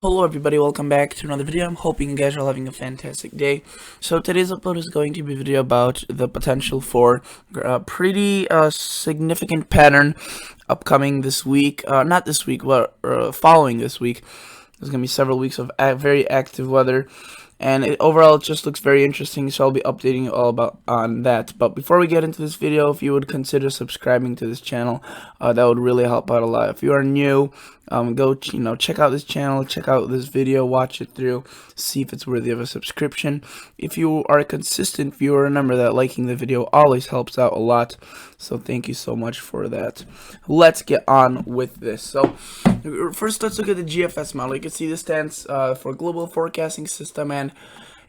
Hello everybody, welcome back to another video. I'm hoping you guys are all having a fantastic day. So today's upload is going to be a video about the potential for a pretty significant pattern upcoming this week. Not this week, but following this week. There's going to be several weeks of very active weather. And overall, it just looks very interesting, so I'll be updating you all about on that. But before we get into this video, if you would consider subscribing to this channel, that would really help out a lot. If you are new, go check out this channel, check out this video, watch it through, see if it's worthy of a subscription. If you are a consistent viewer, remember that liking the video always helps out a lot. So thank you so much for that. Let's get on with this. So first, let's look at the GFS model. You can see this stands for Global Forecasting System, and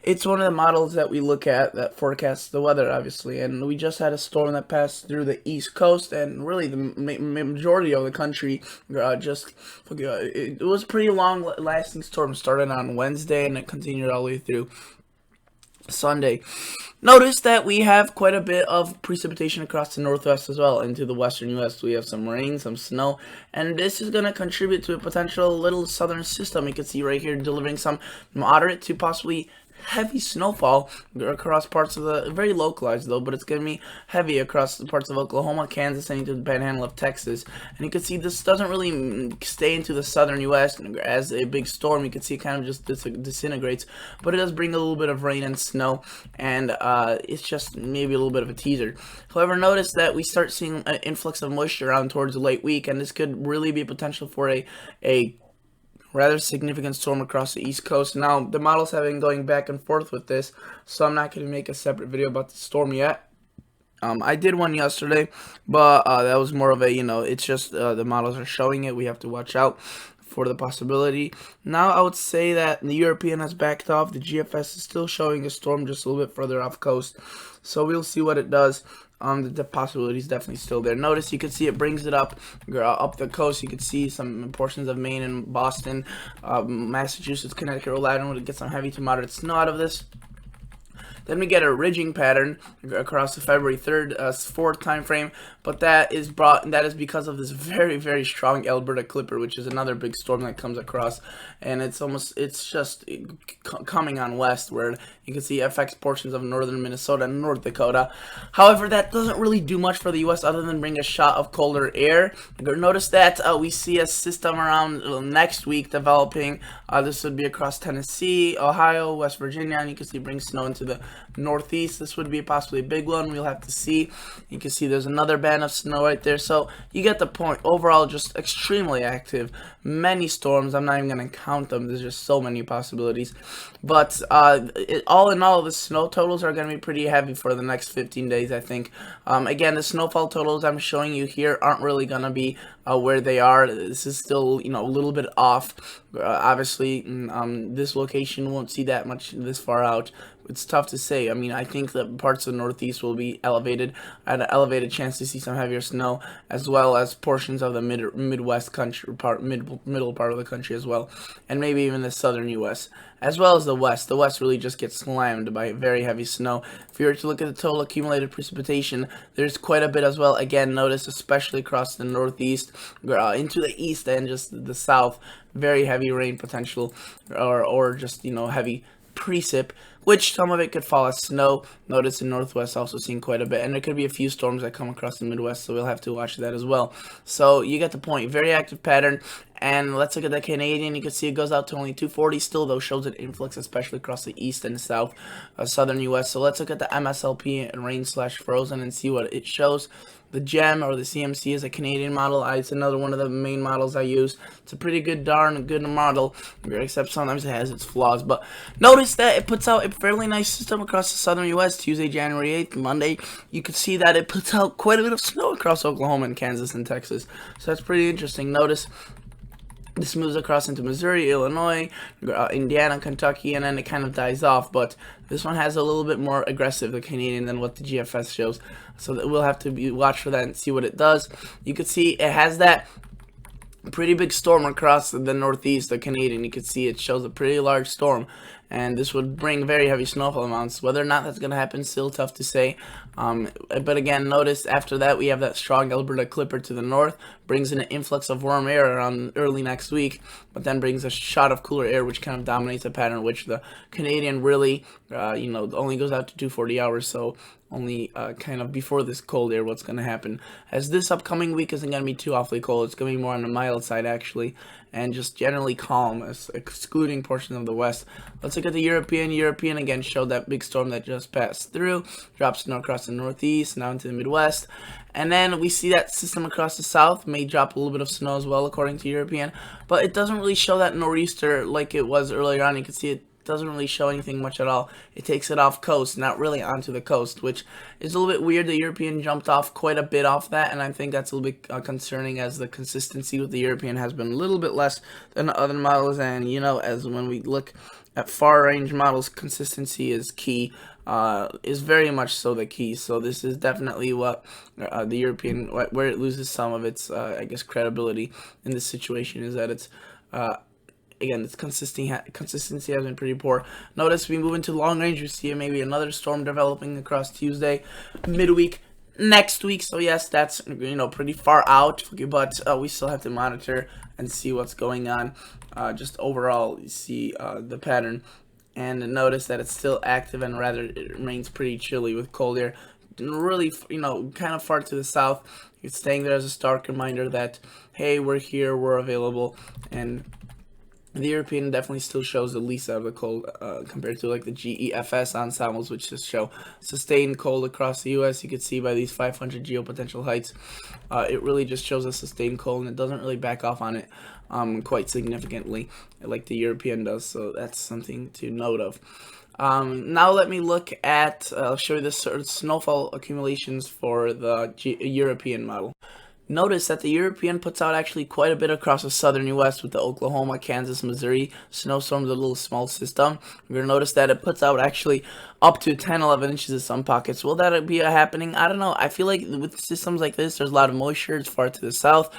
it's one of the models that we look at that forecasts the weather, obviously. And we just had a storm that passed through the East Coast, and really the majority of the country it was a pretty long-lasting storm. Started on Wednesday, and it continued all the way through Sunday. Notice that we have quite a bit of precipitation across the northwest as well. Into the western U.S. we have some rain, some snow, and this is going to contribute to a potential little southern system. You can see right here delivering some moderate to possibly heavy snowfall across parts of the, very localized though, but it's going to be heavy across the parts of Oklahoma, Kansas, and into the panhandle of Texas. And you can see this doesn't really stay into the southern U.S. as a big storm. You can see it kind of just disintegrates, but it does bring a little bit of rain and snow, and it's just maybe a little bit of a teaser. However, notice that we start seeing an influx of moisture around towards the late week, and this could really be a potential for a rather significant storm across the East Coast. Now, the models have been going back and forth with this, so I'm not going to make a separate video about the storm yet. I did one yesterday, but that was more of a, it's just the models are showing it. We have to watch out for the possibility. Now, I would say that the European has backed off. The GFS is still showing a storm just a little bit further off coast, so we'll see what it does. The possibility is definitely still there. Notice you can see it brings it up the coast. You can see some portions of Maine and Boston, Massachusetts, Connecticut, Rhode Island would get some heavy to moderate snow out of this. Then we get a ridging pattern across the February 3rd, 4th time frame, but that is because of this very, very strong Alberta Clipper, which is another big storm that comes across, and it's just coming on west, where you can see it affects portions of northern Minnesota and North Dakota. However, that doesn't really do much for the U.S. other than bring a shot of colder air. Notice that we see a system around next week developing. This would be across Tennessee, Ohio, West Virginia, and you can see it brings snow into the northeast. This would be possibly a big one. We'll have to see. You can see there's another band of snow right there, so you get the point. Overall, just extremely active, many storms. I'm not even going to count them. There's just so many possibilities, but all in all, the snow totals are going to be pretty heavy for the next 15 days, I think. Again, the snowfall totals I'm showing you here aren't really going to be where they are. This is still, a little bit off. Obviously, this location won't see that much this far out. It's tough to say. I mean, I think that parts of the Northeast will be elevated. I had an elevated chance to see some heavier snow, as well as portions of the Midwest country middle part of the country as well, and maybe even the southern U.S. as well as the West. The West really just gets slammed by very heavy snow. If you were to look at the total accumulated precipitation, there's quite a bit as well. Again, notice especially across the Northeast, into the East and just the South, very heavy rain potential, or just heavy precip, which some of it could fall as snow. Notice the Northwest also seeing quite a bit, and there could be a few storms that come across the Midwest, so we'll have to watch that as well. So you get the point. Very active pattern. And let's look at the Canadian. You can see it goes out to only 240 still, though shows an influx, especially across the east and south, southern U.S. So let's look at the MSLP and rain/frozen and see what it shows. The GEM, or the CMC, is a Canadian model. It's another one of the main models I use. It's a pretty darn good model, except sometimes it has its flaws. But notice that it puts out a fairly nice system across the southern U.S. Tuesday, January 8th, Monday. You can see that it puts out quite a bit of snow across Oklahoma and Kansas and Texas. So that's pretty interesting. Notice this moves across into Missouri, Illinois, Indiana, Kentucky, and then it kind of dies off. But this one has a little bit more aggressive, the Canadian, than what the GFS shows. So that we'll have to watch for that and see what it does. You can see it has that pretty big storm across the Northeast, the Canadian. You can see it shows a pretty large storm. and this would bring very heavy snowfall amounts. Whether or not that's going to happen, still tough to say. But again, notice after that we have that strong Alberta clipper to the north, brings in an influx of warm air around early next week, but then brings a shot of cooler air, which kind of dominates the pattern, which the Canadian really, only goes out to 240 hours, so only kind of before this cold air what's going to happen, as this upcoming week isn't going to be too awfully cold. It's going to be more on the mild side actually, and just generally calm, excluding portions of the west. Let's look at the European again showed that big storm that just passed through, drops snow across the northeast, now into the Midwest, and then we see that system across the south may drop a little bit of snow as well according to European, but it doesn't really show that nor'easter like it was earlier on. You can see it doesn't really show anything much at all. It takes it off coast, not really onto the coast, which is a little bit weird. The European jumped off quite a bit off that, and I think that's a little bit concerning, as the consistency with the European has been a little bit less than the other models, and as when we look at far range models, consistency is key, is very much so the key. So this is definitely what the European, where it loses some of its I guess credibility in this situation, is that it's again, its consistency has been pretty poor. Notice we move into long range, we see maybe another storm developing across Tuesday, midweek next week. So yes, that's pretty far out, but we still have to monitor and see what's going on. Just overall, you see the pattern, and notice that it's still active, and rather it remains pretty chilly with cold air. Really, kind of far to the south. It's staying there as a stark reminder that, hey, we're here, we're available, and the European definitely still shows the least out of the cold compared to like the GEFS ensembles, which just show sustained cold across the U.S. You can see by these 500 geopotential heights, it really just shows a sustained cold, and it doesn't really back off on it quite significantly like the European does. So that's something to note of. Now let me look at, I'll show you the snowfall accumulations for the European model. Notice that the European puts out actually quite a bit across the southern U.S. with the Oklahoma, Kansas, Missouri snowstorms, a little small system. You're going to notice that it puts out actually up to 10, 11 inches in some pockets. Will that be happening? I don't know. I feel like with systems like this, there's a lot of moisture. It's far to the south,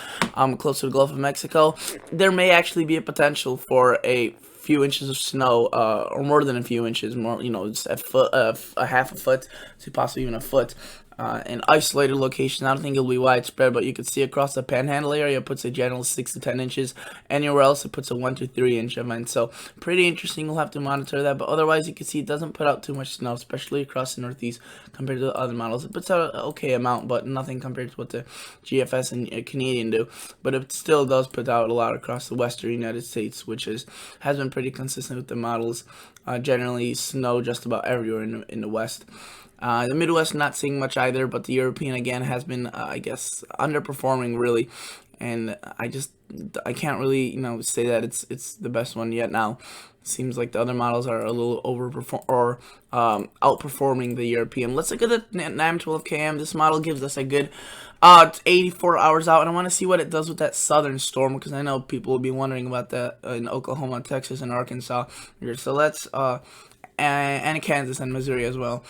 close to the Gulf of Mexico. There may actually be a potential for a few inches of snow, or more than a few inches, more, just a half a foot to possibly even a foot. In isolated locations. I don't think it'll be widespread, but you can see across the panhandle area it puts a general 6 to 10 inches. Anywhere else it puts a 1 to 3 inch event. So pretty interesting. We'll have to monitor that, but otherwise you can see it doesn't put out too much snow, especially across the northeast compared to the other models. It puts out an okay amount, but nothing compared to what the GFS and Canadian do. But it still does put out a lot across the western United States, which has been pretty consistent with the models. Generally snow just about everywhere in the west. The Midwest not seeing much either, but the European again has been, I guess, underperforming really, and I can't really say that it's the best one yet. Now it seems like the other models are a little outperforming the European. Let's look at the NAM 12KM. This model gives us a good 84 hours out, and I want to see what it does with that southern storm, because I know people will be wondering about that in Oklahoma, Texas, and Arkansas. So let's and Kansas and Missouri as well.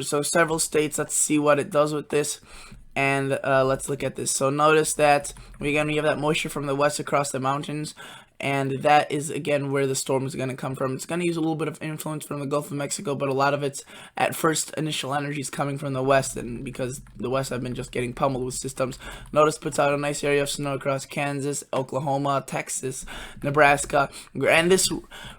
So several states. Let's see what it does with this, and let's look at this. So notice that we have that moisture from the west across the mountains, and that is again where the storm is going to come from. It's going to use a little bit of influence from the Gulf of Mexico, but a lot of its at first initial energy is coming from the west, and because the west have been just getting pummeled with systems. Notice puts out a nice area of snow across Kansas, Oklahoma, Texas, Nebraska, and this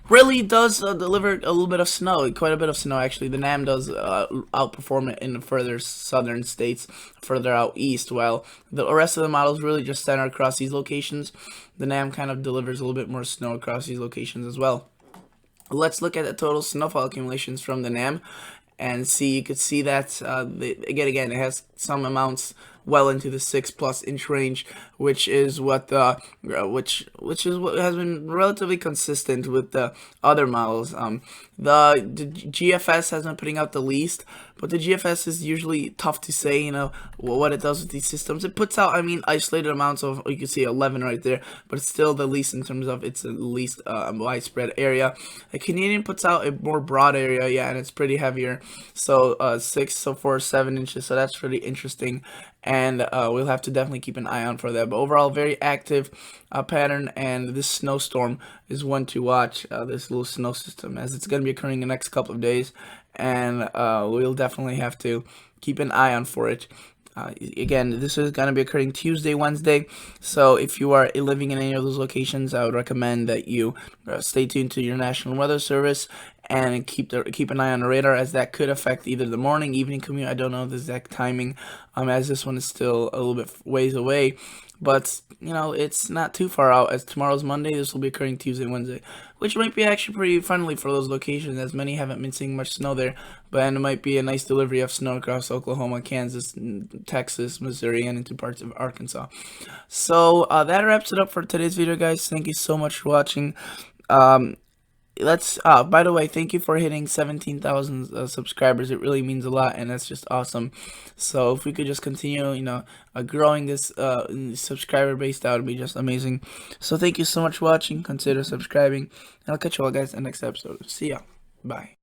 really does deliver a little bit of snow, quite a bit of snow actually. The NAM does outperform it in the further southern states, further out east, while the rest of the models really just center across these locations. The NAM kind of delivers a little bit more snow across these locations as well. Let's look at the total snowfall accumulations from the NAM and see. You could see that again it has some amounts well into the 6+ inch range, which is what which is what has been relatively consistent with the other models. The GFS has been putting out the least, but the GFS is usually tough to say, what it does with these systems. It puts out, isolated amounts of, you can see 11 right there, but it's still the least in terms of its least widespread area. The Canadian puts out a more broad area, yeah, and it's pretty heavier. So 6, so 4, 7 inches. So that's really interesting. and we'll have to definitely keep an eye on for that. But overall, very active pattern, and this snowstorm is one to watch. This little snow system, as it's going to be occurring in the next couple of days, and we'll definitely have to keep an eye on for it. Again, this is going to be occurring Tuesday, Wednesday, so if you are living in any of those locations, I would recommend that you stay tuned to your National Weather Service and keep an eye on the radar, as that could affect either the morning, evening commute. I don't know the exact timing, as this one is still a little bit ways away, but you know, it's not too far out, as tomorrow's Monday. This will be occurring Tuesday, Wednesday, which might be actually pretty friendly for those locations, as many haven't been seeing much snow there. But it might be a nice delivery of snow across Oklahoma, Kansas, Texas, Missouri, and into parts of Arkansas. So that wraps it up for today's video, guys. Thank you so much for watching. By the way, thank you for hitting 17,000 subscribers. It really means a lot, and that's just awesome. So if we could just continue, growing this subscriber base, that would be just amazing. So thank you so much for watching. Consider subscribing, and I'll catch you all guys in the next episode. See ya. Bye.